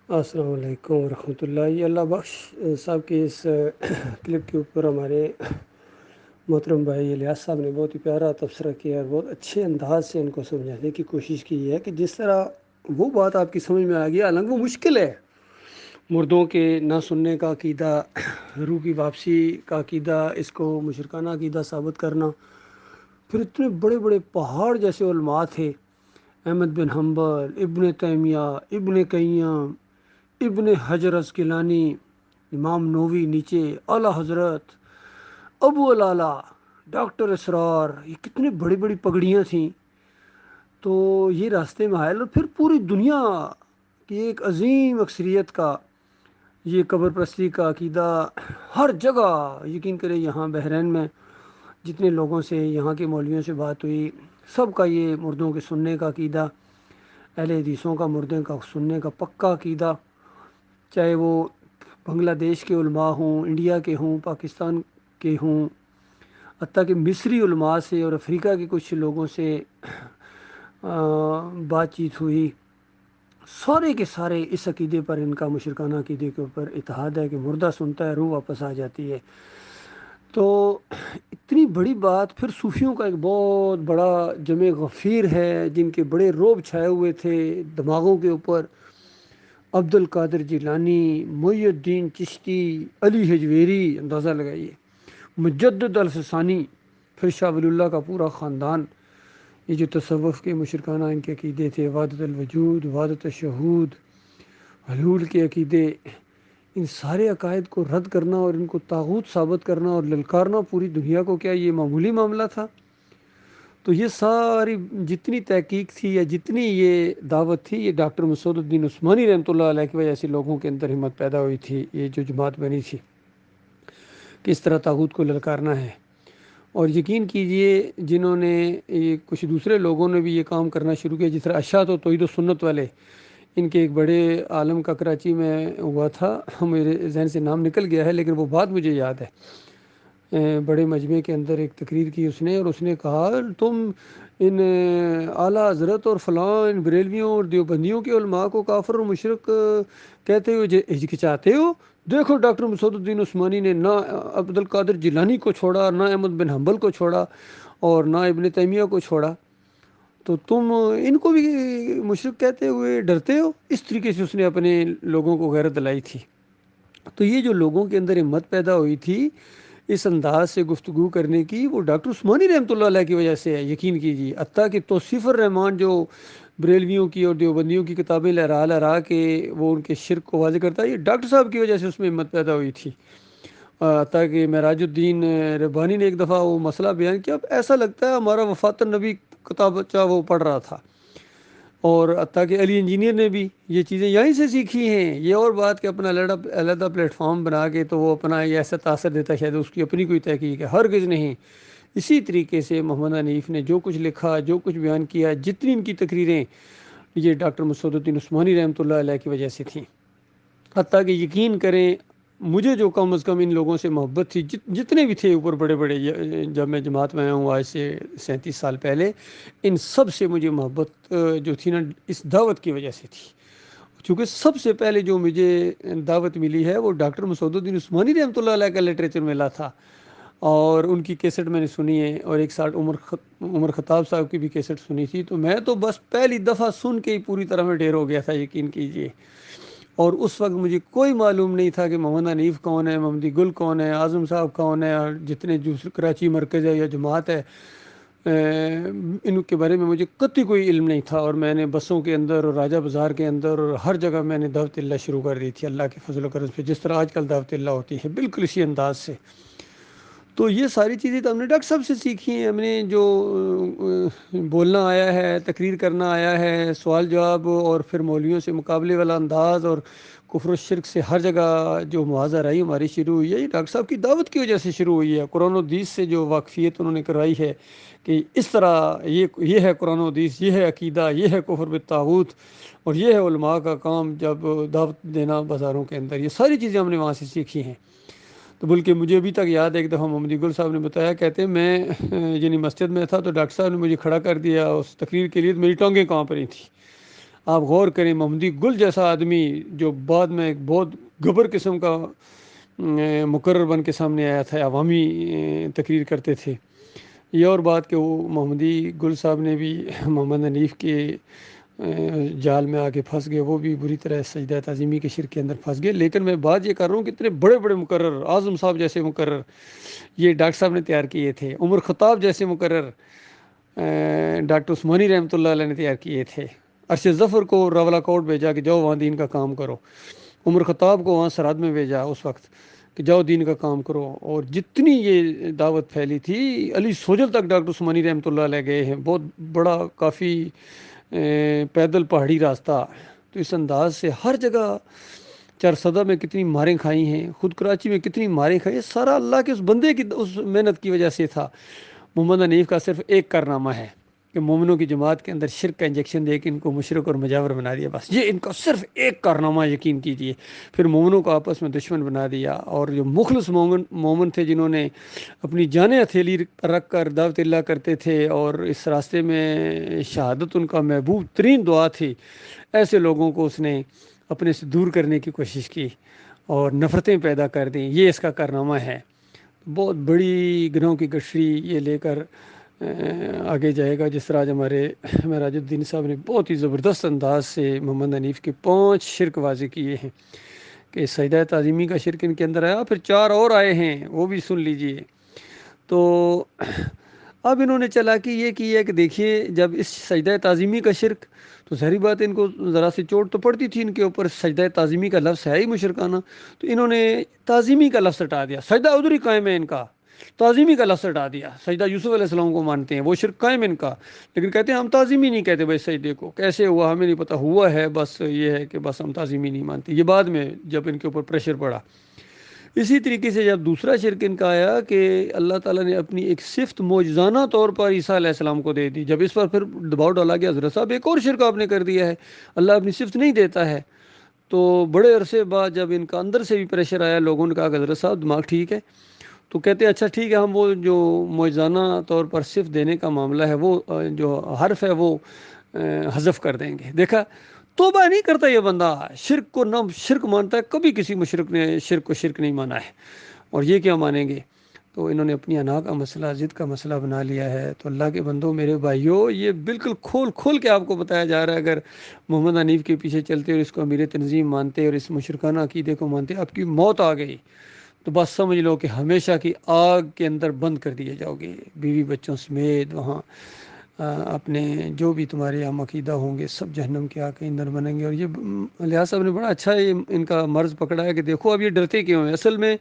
السلام علیکم ورحمۃ اللہ۔ یہ اللہ بخش صاحب کے اس کلپ کے اوپر ہمارے محترم بھائی الیاس صاحب نے بہت ہی پیارا تبصرہ کیا اور بہت اچھے انداز سے ان کو سمجھانے کی کوشش کی ہے کہ جس طرح وہ بات آپ کی سمجھ میں آ گئی، حالانکہ وہ مشکل ہے۔ مردوں کے نہ سننے کا عقیدہ، روح کی واپسی کا عقیدہ، اس کو مشرکانہ عقیدہ ثابت کرنا، پھر اتنے بڑے بڑے پہاڑ جیسے علماء تھے، احمد بن حنبل، ابن تیمیہ، ابن قیم، ابن حجر اسقلانی، امام نووی نیچے، اعلیٰ حضرت ابو العلا، ڈاکٹر اسرار، یہ کتنی بڑی بڑی پگڑیاں تھیں۔ تو یہ راستے میں حائل، اور پھر پوری دنیا کی ایک عظیم اکثریت کا یہ قبر پرستی کا عقیدہ ہر جگہ، یقین کریں یہاں بحرین میں جتنے لوگوں سے، یہاں کے مولویوں سے بات ہوئی، سب کا یہ مردوں کے سننے کا عقیدہ، اہل حدیثوں کا مردوں کا سننے کا پکا عقیدہ، چاہے وہ بنگلہ دیش کے علماء ہوں، انڈیا کے ہوں، پاکستان کے ہوں، حتیٰ کہ مصری علماء سے اور افریقہ کے کچھ لوگوں سے بات چیت ہوئی، سارے کے سارے اس عقیدے پر، ان کا مشرکانہ عقیدے کے اوپر اتحاد ہے کہ مردہ سنتا ہے روح واپس آ جاتی ہے۔ تو اتنی بڑی بات، پھر صوفیوں کا ایک بہت بڑا جمع غفیر ہے جن کے بڑے روب چھائے ہوئے تھے دماغوں کے اوپر، عبد القادر جیلانی، محی الدین چشتی، علی حجویری، اندازہ لگائیے، مجدد الفسانی، پھر شاہ ولی اللہ کا پورا خاندان، یہ جو تصوف کے مشرکانہ ان کے عقیدے تھے، وحدت الوجود، وحدت الشہود، حلول کے عقیدے، ان سارے عقائد کو رد کرنا اور ان کو طاغوت ثابت کرنا اور للکارنا پوری دنیا کو، کیا یہ معمولی معاملہ تھا؟ تو یہ ساری جتنی تحقیق تھی یا جتنی یہ دعوت تھی، یہ ڈاکٹر مسعود الدین عثمانی رحمۃ اللہ علیہ کی وجہ سے لوگوں کے اندر ہمت پیدا ہوئی تھی، یہ جو جماعت بنی تھی کہ اس طرح طاغوت کو للکارنا ہے۔ اور یقین کیجئے جنہوں نے یہ، کچھ دوسرے لوگوں نے بھی یہ کام کرنا شروع کیا، جس طرح اشاعت و توحید و سنت والے، ان کے ایک بڑے عالم کا کراچی میں ہوا تھا، میرے ذہن سے نام نکل گیا ہے لیکن وہ بات مجھے یاد ہے، بڑے مجمع کے اندر ایک تقریر کی اس نے، اور اس نے کہا تم ان اعلیٰ حضرت اور فلاں ان بریلویوں اور دیوبندیوں کے علماء کو کافر و مشرک کہتے ہوئے ہچکچاتے ہو؟ دیکھو ڈاکٹر مسعود الدین عثمانی نے نہ عبد القادر جیلانی کو چھوڑا، نہ احمد بن حنبل کو چھوڑا، اور نہ ابن تیمیہ کو چھوڑا، تو تم ان کو بھی مشرک کہتے ہوئے ڈرتے ہو؟ اس طریقے سے اس نے اپنے لوگوں کو غیرت دلائی تھی۔ تو یہ جو لوگوں کے اندر ہمت پیدا ہوئی تھی اس انداز سے گفتگو کرنے کی، وہ ڈاکٹر عثمانی رحمۃ اللہ علیہ کی وجہ سے ہے، یقین کیجیے۔ حتیٰ کہ توصیف الرحمان جو بریلویوں کی اور دیوبندیوں کی کتابیں لہرا لہرا کے وہ ان کے شرک کو واضح کرتا ہے، یہ ڈاکٹر صاحب کی وجہ سے اس میں ہمت پیدا ہوئی تھی۔ حتیٰ کہ معراج الدین ربانی نے ایک دفعہ وہ مسئلہ بیان کیا، اب ایسا لگتا ہے ہمارا وفات النبی کتاب وہ پڑھ رہا تھا، اور حتیٰ کہ علی انجینئر نے بھی یہ چیزیں یہیں سے سیکھی ہیں۔ یہ اور بات کہ اپنا علیحدہ پلیٹ فارم بنا کے تو وہ اپنا یہ ایسا تاثر دیتا ہے، شاید اس کی اپنی کوئی تحقیق ہے، ہرگز نہیں۔ اسی طریقے سے محمد حنیف نے جو کچھ لکھا، جو کچھ بیان کیا، جتنی ان کی تقریریں، یہ ڈاکٹر مسعود الدین عثمانی رحمۃ اللہ علیہ کی وجہ سے تھیں۔ حتیٰ کہ یقین کریں مجھے جو کم از کم ان لوگوں سے محبت تھی، جتنے بھی تھے اوپر بڑے بڑے، جب میں جماعت میں آیا ہوں آج سے 37 سال پہلے، ان سب سے مجھے محبت جو تھی نا، اس دعوت کی وجہ سے تھی۔ چونکہ سب سے پہلے جو مجھے دعوت ملی ہے وہ ڈاکٹر مسعود الدین عثمانی رحمۃ اللہ علیہ کا لٹریچر ملا تھا، اور ان کی کیسٹ میں نے سنی ہے، اور ایک ساتھ عمر خطاب صاحب کی بھی کیسٹ سنی تھی۔ تو میں تو بس پہلی دفعہ سن کے ہی پوری طرح میں ڈھیر ہو گیا تھا، یقین کیجئے۔ اور اس وقت مجھے کوئی معلوم نہیں تھا کہ محمد حنیف کون ہے، محمدی گل کون ہے، اعظم صاحب کون ہے، اور جتنے جو کراچی مرکز ہے یا جماعت ہے، ان کے بارے میں مجھے قطعی کوئی علم نہیں تھا۔ اور میں نے بسوں کے اندر اور راجہ بازار کے اندر اور ہر جگہ میں نے دعوت اللہ شروع کر دی تھی، اللہ کے فضل و کرم سے، جس طرح آج کل دعوت اللہ ہوتی ہے، بالکل اسی انداز سے۔ تو یہ ساری چیزیں تو ہم نے ڈاکٹر صاحب سے سیکھی ہیں، ہم نے جو بولنا آیا ہے، تقریر کرنا آیا ہے، سوال جواب، اور پھر مولویوں سے مقابلے والا انداز، اور کفر و شرک سے ہر جگہ جو مواضع رہی ہماری شروع ہوئی ہے، یہ ڈاکٹر صاحب کی دعوت کی وجہ سے شروع ہوئی ہے۔ قرآن و حدیث سے جو واقفیت انہوں نے کروائی ہے کہ اس طرح یہ ہے قرآن و حدیث، یہ ہے عقیدہ، یہ ہے کفر بالطاغوت، اور یہ ہے علماء کا کام جب دعوت دینا بازاروں کے اندر، یہ ساری چیزیں ہم نے وہاں سے سیکھی ہیں۔ تو بلکہ مجھے ابھی تک یاد ہے، ایک دفعہ محمدی گل صاحب نے بتایا، کہتے ہیں میں یعنی مسجد میں تھا تو ڈاکٹر صاحب نے مجھے کھڑا کر دیا اس تقریر کے لیے، تو میری ٹانگیں کانپ رہی تھیں۔ آپ غور کریں، محمدی گل جیسا آدمی جو بعد میں ایک بہت گبر قسم کا مقرر بن کے سامنے آیا تھا، عوامی تقریر کرتے تھے۔ یہ اور بات کہ وہ محمدی گل صاحب نے بھی محمد حنیف کے جال میں آ کے پھنس گئے، وہ بھی بری طرح سجدہ تعظیمی کے شرک کے اندر پھنس گئے۔ لیکن میں بات یہ کر رہا ہوں کہ اتنے بڑے بڑے مقرر، اعظم صاحب جیسے مقرر یہ ڈاکٹر صاحب نے تیار کیے تھے، عمر خطاب جیسے مقرر ڈاکٹر عثمانی رحمۃ اللہ علیہ نے تیار کیے تھے۔ ارشد ظفر کو راولا کوٹ بھیجا کہ جاؤ وہاں دین کا کام کرو، عمر خطاب کو وہاں سرحد میں بھیجا اس وقت کہ جاؤ دین کا کام کرو، اور جتنی یہ دعوت پھیلی تھی علی سوجل تک ڈاکٹر عثمانی رحمۃ اللہ علیہ گئے ہیں، بہت بڑا کافی پیدل پہاڑی راستہ۔ تو اس انداز سے ہر جگہ، چرسدہ میں کتنی ماریں کھائی ہیں، خود کراچی میں کتنی ماریں کھائی ہیں، سارا اللہ کے اس بندے کی اس محنت کی وجہ سے تھا۔ محمد حنیف کا صرف ایک کارنامہ ہے کہ مومنوں کی جماعت کے اندر شرک کا انجیکشن دے کے ان کو مشرک اور مجاور بنا دیا، بس یہ ان کا صرف ایک کارنامہ یقین کیجئے۔ پھر مومنوں کو آپس میں دشمن بنا دیا، اور جو مخلص مومن تھے جنہوں نے اپنی جانیں ہتھیلی رکھ کر دعوت اللہ کرتے تھے اور اس راستے میں شہادت ان کا محبوب ترین دعا تھی، ایسے لوگوں کو اس نے اپنے سے دور کرنے کی کوشش کی اور نفرتیں پیدا کر دیں۔ یہ اس کا کارنامہ ہے۔ بہت بڑی گناہوں کی گٹھری یہ لے کر آگے جائے گا، جس طرح آج ہمارے معراج الدین صاحب نے بہت ہی زبردست انداز سے محمد حنیف کے 5 شرک واضح کیے ہیں کہ سجدہ تعظیمی کا شرک ان کے اندر آیا، پھر 4 اور آئے ہیں، وہ بھی سن لیجئے۔ تو اب انہوں نے چالاکی یہ کی ہے کہ دیکھیے جب اس سجدہ تعظیمی کا شرک، تو ظاہری بات ہے ان کو ذرا سی چوٹ تو پڑتی تھی، ان کے اوپر سجدہ تعظیمی کا لفظ ہے ہی مشرکانہ، تو انہوں نے تعظیمی کا لفظ ہٹا دیا، سجدہ ادھر ہی قائم ہے ان کا، تعظیمی کا لفظ ہٹا دیا۔ سجدہ یوسف علیہ السلام کو مانتے ہیں، وہ شرک قائم ان کا، لیکن کہتے ہیں ہم تعظیمی نہیں کہتے بھائی سجدے کو، کیسے ہوا ہمیں نہیں پتہ، ہوا ہے بس یہ ہے کہ بس ہم تعظیمی نہیں مانتے۔ یہ بعد میں جب ان کے اوپر پریشر پڑا۔ اسی طریقے سے جب دوسرا شرک ان کا آیا کہ اللہ تعالیٰ نے اپنی ایک صفت معجزانہ طور پر عیسیٰ علیہ السلام کو دے دی، جب اس پر پھر دباؤ ڈالا گیا حضرت صاحب ایک اور شرک آپ نے کر دیا ہے، اللہ اپنی صفت نہیں دیتا ہے۔ تو بڑے عرصے بعد جب ان کا اندر سے بھی پریشر آیا، لوگوں نے کہا کہ حضرت صاحب دماغ ٹھیک ہے، تو کہتے ہیں اچھا ٹھیک ہے، ہم وہ جو معجزانہ طور پر صفت دینے کا معاملہ ہے، وہ جو حرف ہے وہ حذف کر دیں گے۔ دیکھا توبہ نہیں کرتا یہ بندہ، شرک کو نہ شرک مانتا ہے، کبھی کسی مشرک نے شرک کو شرک نہیں مانا ہے، اور یہ کیا مانیں گے؟ تو انہوں نے اپنی انا کا مسئلہ، ضد کا مسئلہ بنا لیا ہے۔ تو اللہ کے بندوں، میرے بھائیوں، یہ بالکل کھول کھول کے آپ کو بتایا جا رہا ہے، اگر محمد حنیف کے پیچھے چلتے اور اس کو امیر تنظیم مانتے اور اس مشرکانہ عقیدے کو مانتے، آپ کی موت آ گئی تو بس سمجھ لو کہ ہمیشہ کی آگ کے اندر بند کر دیے جاؤ گے، بیوی بچوں سمیت، وہاں اپنے جو بھی تمہارے یہاں عقیدہ ہوں گے سب جہنم کے آگ کے اندر بنیں گے۔ اور یہ الیاس صاحب نے بڑا اچھا ان کا مرض پکڑا ہے کہ دیکھو اب یہ ڈرتے کیوں ہیں۔ اصل میں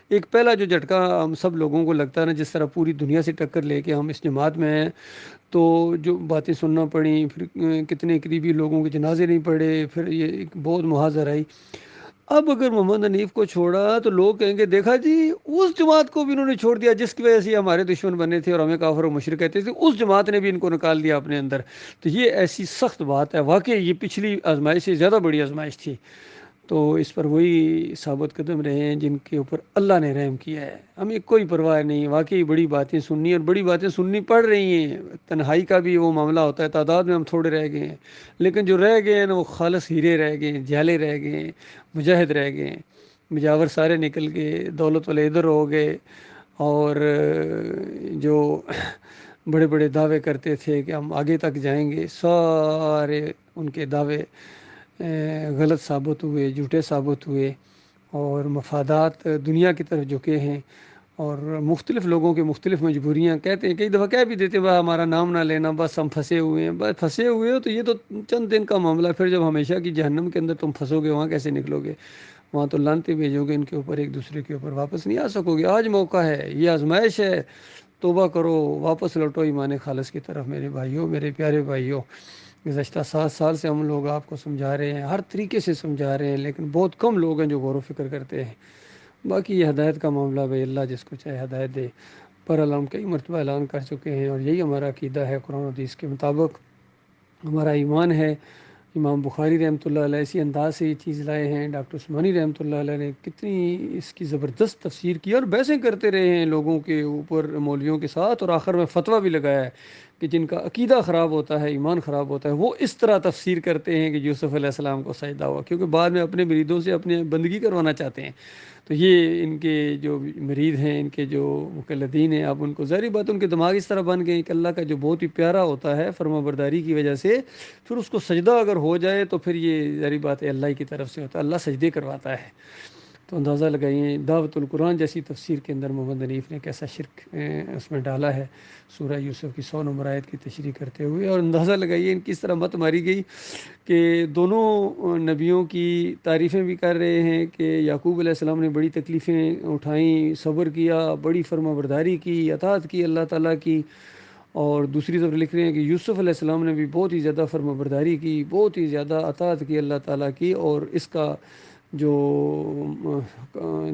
ایک پہلا جو جھٹکا ہم سب لوگوں کو لگتا ہے نا، جس طرح پوری دنیا سے ٹکر لے کے ہم اس جماعت میں ہیں، تو جو باتیں سننا پڑیں، پھر کتنے قریبی لوگوں کے جنازے نہیں پڑے، پھر یہ ایک بہت محاذر آئی۔ اب اگر محمد حنیف کو چھوڑا تو لوگ کہیں گے دیکھا جی اس جماعت کو بھی انہوں نے چھوڑ دیا جس کی وجہ سے یہ ہمارے دشمن بنے تھے اور ہمیں کافر و مشرک کہتے تھے، اس جماعت نے بھی ان کو نکال دیا اپنے اندر۔ تو یہ ایسی سخت بات ہے، واقعی یہ پچھلی آزمائش سے زیادہ بڑی آزمائش تھی۔ تو اس پر وہی ثابت قدم رہے ہیں جن کے اوپر اللہ نے رحم کیا ہے، ہمیں کوئی پرواہ نہیں، واقعی بڑی باتیں سننی اور بڑی باتیں سننی پڑ رہی ہیں۔ تنہائی کا بھی وہ معاملہ ہوتا ہے، تعداد میں ہم تھوڑے رہ گئے ہیں، لیکن جو رہ گئے ہیں نا وہ خالص ہیرے رہ گئے ہیں، جالے رہ گئے ہیں، مجاہد رہ گئے ہیں، مجاور سارے نکل گئے، دولت والے ادھر ہو گئے، اور جو بڑے بڑے دعوے کرتے تھے کہ ہم آگے تک جائیں گے، سارے ان کے دعوے غلط ثابت ہوئے، جھوٹے ثابت ہوئے، اور مفادات دنیا کی طرف جھکے ہیں، اور مختلف لوگوں کے مختلف مجبوریاں، کہتے ہیں کئی دفعہ کہہ بھی دیتے ہیں ہمارا نام نہ لینا، بس ہم پھنسے ہوئے ہیں۔ بس پھنسے ہوئے ہو تو یہ تو چند دن کا معاملہ ہے، پھر جب ہمیشہ کی جہنم کے اندر تم پھنسو گے وہاں کیسے نکلو گے؟ وہاں تو لانتے بھیجو گے ان کے اوپر، ایک دوسرے کے اوپر واپس نہیں آ سکو گے۔ آج موقع ہے، یہ آزمائش ہے، توبہ کرو، واپس لوٹو ایمان خالص کی طرف میرے بھائیوں، میرے پیارے بھائیوں۔ گزشتہ 7 سال سے ہم لوگ آپ کو سمجھا رہے ہیں، ہر طریقے سے سمجھا رہے ہیں، لیکن بہت کم لوگ ہیں جو غور و فکر کرتے ہیں۔ باقی یہ ہدایت کا معاملہ بھائی اللہ جس کو چاہے ہدایت دے، پر ہم کئی مرتبہ اعلان کر چکے ہیں، اور یہی ہمارا عقیدہ ہے، قرآن و حدیث کے مطابق ہمارا ایمان ہے۔ امام بخاری رحمۃ اللہ علیہ اسی انداز سے یہ چیز لائے ہیں، ڈاکٹر عثمانی رحمۃ اللہ علیہ نے کتنی اس کی زبردست تفسیر کی، اور بحثیں کرتے رہے ہیں لوگوں کے اوپر، مولویوں کے ساتھ، اور آخر میں فتویٰ بھی لگایا ہے کہ جن کا عقیدہ خراب ہوتا ہے، ایمان خراب ہوتا ہے، وہ اس طرح تفسیر کرتے ہیں کہ یوسف علیہ السلام کو سجدہ ہوا، کیونکہ بعد میں اپنے مریدوں سے اپنے بندگی کروانا چاہتے ہیں۔ تو یہ ان کے جو مرید ہیں، ان کے جو مقلدین ہیں، اب ان کو ظاہری بات ان کے دماغ اس طرح بن گئے کہ اللہ کا جو بہت ہی پیارا ہوتا ہے فرما برداری کی وجہ سے، پھر اس کو سجدہ اگر ہو جائے تو پھر یہ ظاہری بات ہے اللہ ہی کی طرف سے ہوتا ہے، اللہ سجدے کرواتا ہے۔ تو اندازہ لگائیے دعوت القرآن جیسی تفسیر کے اندر محمد حنیف نے کیسا شرک اس میں ڈالا ہے، سورہ یوسف کی 100 نمبر آیت کی تشریح کرتے ہوئے۔ اور اندازہ لگائیے ان کی اس طرح مت ماری گئی کہ دونوں نبیوں کی تعریفیں بھی کر رہے ہیں کہ یعقوب علیہ السلام نے بڑی تکلیفیں اٹھائیں، صبر کیا، بڑی فرما برداری کی، اطاعت کی اللہ تعالیٰ کی، اور دوسری طرف لکھ رہے ہیں کہ یوسف علیہ السلام نے بھی بہت ہی زیادہ فرما برداری کی، بہت ہی زیادہ اطاعت کی اللہ تعالیٰ کی، اور اس کا جو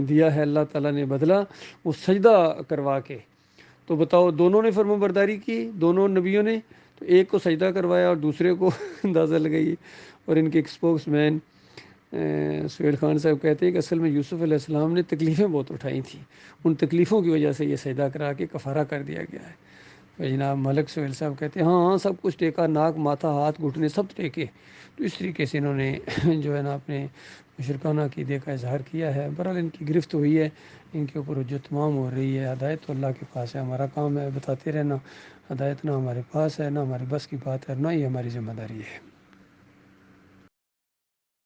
دیا ہے اللہ تعالیٰ نے بدلہ وہ سجدہ کروا کے۔ تو بتاؤ دونوں نے فرما برداری کی، دونوں نبیوں نے، تو ایک کو سجدہ کروایا اور دوسرے کو اندازہ لگائیے۔ اور ان کے ایک اسپوکس مین سہیل خان صاحب کہتے ہیں کہ اصل میں یوسف علیہ السلام نے تکلیفیں بہت اٹھائی تھیں، ان تکلیفوں کی وجہ سے یہ سجدہ کرا کے کفارہ کر دیا گیا ہے۔ تو جناب ملک سہیل صاحب کہتے ہیں ہاں سب کچھ ٹیکا، ناک، ماتھا، ہاتھ، گھٹنے سب ٹیکے۔ تو اس طریقے سے انہوں نے جو ہے نا اپنے مشرکانہ عقیدے کا اظہار کیا ہے۔ بہرحال ان کی گرفت ہوئی ہے، ان کے اوپر جو تمام ہو رہی ہے، ہدایت تو اللہ کے پاس ہے، ہمارا کام ہے بتاتے رہنا، ہدایت نہ ہمارے پاس ہے، نہ ہمارے بس کی بات ہے، نہ ہی ہماری ذمہ داری ہے۔